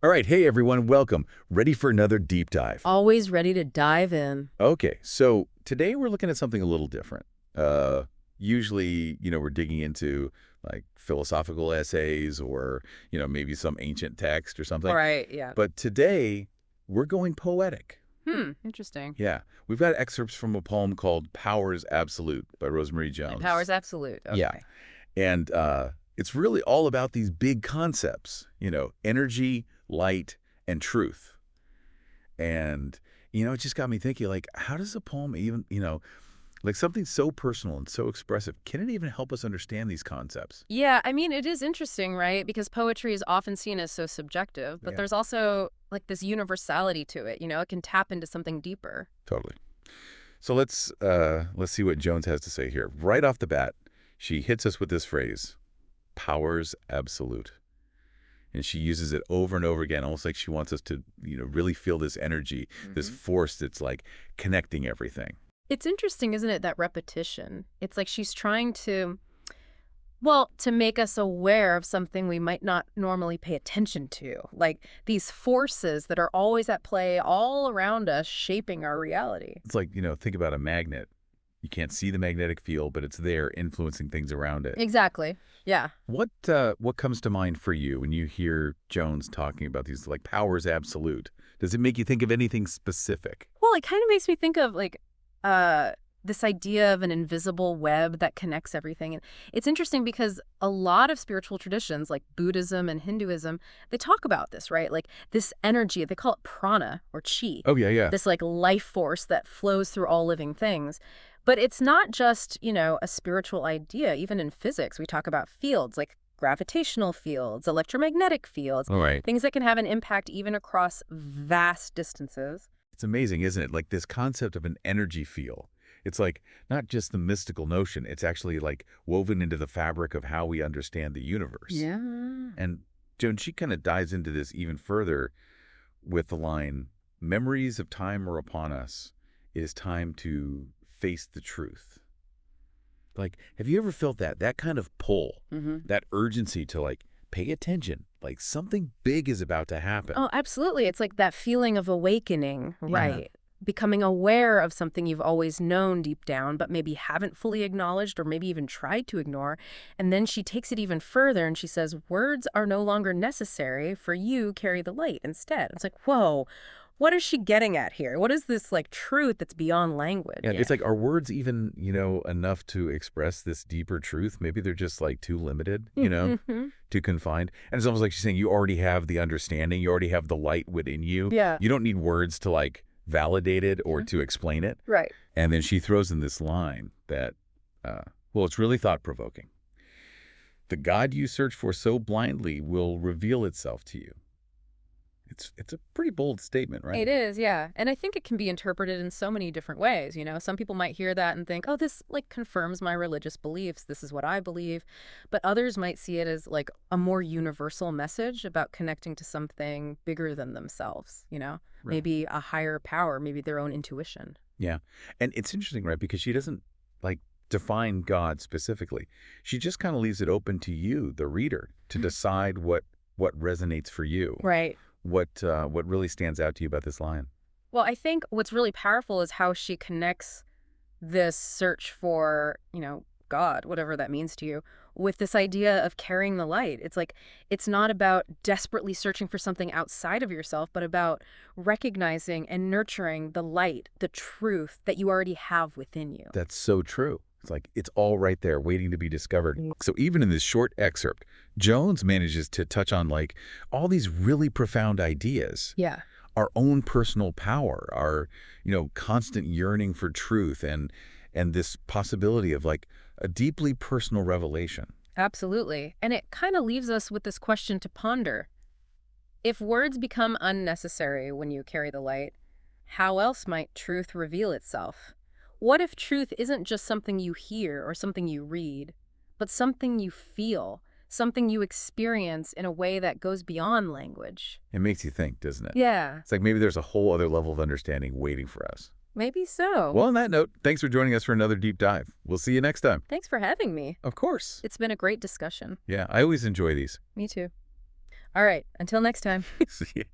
All right, hey everyone, welcome. Ready for another deep dive? Always ready to dive in. Okay, so today we're looking at something a little different. Usually, we're digging into like philosophical essays or, maybe some ancient text or something. Right, yeah. But today we're going poetic. Interesting. Yeah, we've got excerpts from a poem called Powers Absolute by RoseMarie Jones. Powers absolute. Yeah, Okay. and it's really all about these big concepts, energy, light, and truth. And, it just got me thinking, like, how does a poem even, like something so personal and so expressive, can it even help us understand these concepts? Yeah, I mean, it is interesting, right? Because poetry is often seen as so subjective, but Yeah, there's also like this universality to it, it can tap into something deeper. totally. So let's see what Jones has to say here. Right off the bat, she hits us with this phrase, powers absolute. And she uses it over and over again, almost like she wants us to, really feel this energy, this force that's like connecting everything. It's interesting, isn't it, that repetition? It's like she's trying to make us aware of something we might not normally pay attention to. Like these forces that are always at play all around us, shaping our reality. It's like, think about a magnet. You can't see the magnetic field, but it's there influencing things around it. Exactly. Yeah. What comes to mind for you when you hear Jones talking about these like powers absolute? Does it make you think of anything specific? Well, it kind of makes me think of like this idea of an invisible web that connects everything. And it's interesting because a lot of spiritual traditions like Buddhism and Hinduism, they talk about this, right? Like this energy, they call it prana or chi. Oh yeah, yeah. This like life force that flows through all living things. But it's not just, a spiritual idea. Even in physics, we talk about fields like gravitational fields, electromagnetic fields, All right. things that can have an impact even across vast distances. It's amazing, isn't it? Like this concept of an energy field. It's like not just the mystical notion, it's actually like woven into the fabric of how we understand the universe. Yeah. And Joan, she kind of dives into this even further with the line, memories of time are upon us. It is time to face the truth. Like, have you ever felt that kind of pull, that urgency to like pay attention, like something big is about to happen? Oh, absolutely. It's like that feeling of awakening, Yeah. right? Becoming aware of something you've always known deep down, but maybe haven't fully acknowledged or maybe even tried to ignore. And then she takes it even further and she says, words are no longer necessary, for you carry the light instead. It's like, whoa, what is she getting at here? What is this like truth that's beyond language? Yeah, it's like, are words even, enough to express this deeper truth? Maybe they're just like too limited, too confined. And it's almost like she's saying you already have the understanding, you already have the light within you. Yeah. You don't need words to like validate it or to explain it. Right. And then she throws in this line that, it's really thought-provoking. The God you search for so blindly will reveal itself to you. It's a pretty bold statement, right? It is, yeah. And I think it can be interpreted in so many different ways, Some people might hear that and think, oh, this like confirms my religious beliefs. This is what I believe. But others might see it as like a more universal message about connecting to something bigger than themselves, Right. Maybe a higher power, maybe their own intuition. Yeah. And it's interesting, right? Because she doesn't like define God specifically. She just kind of leaves it open to you, the reader, to decide what resonates for you. Right. What really stands out to you about this line? Well, I think what's really powerful is how she connects this search for, God, whatever that means to you, with this idea of carrying the light. It's like, it's not about desperately searching for something outside of yourself, but about recognizing and nurturing the light, the truth that you already have within you. That's so true. It's like it's all right there waiting to be discovered. So even in this short excerpt, Jones manages to touch on like all these really profound ideas. Yeah. Our own personal power, our, constant yearning for truth and this possibility of like a deeply personal revelation. Absolutely. And it kind of leaves us with this question to ponder. If words become unnecessary when you carry the light, how else might truth reveal itself? What if truth isn't just something you hear or something you read, but something you feel, something you experience in a way that goes beyond language? It makes you think, doesn't it? Yeah, It's like maybe there's a whole other level of understanding waiting for us. maybe so. Well, on that note, thanks for joining us for another deep dive. We'll see you next time. Thanks for having me. Of course. It's been a great discussion. Yeah, I always enjoy these. Me too. All right, until next time. See ya.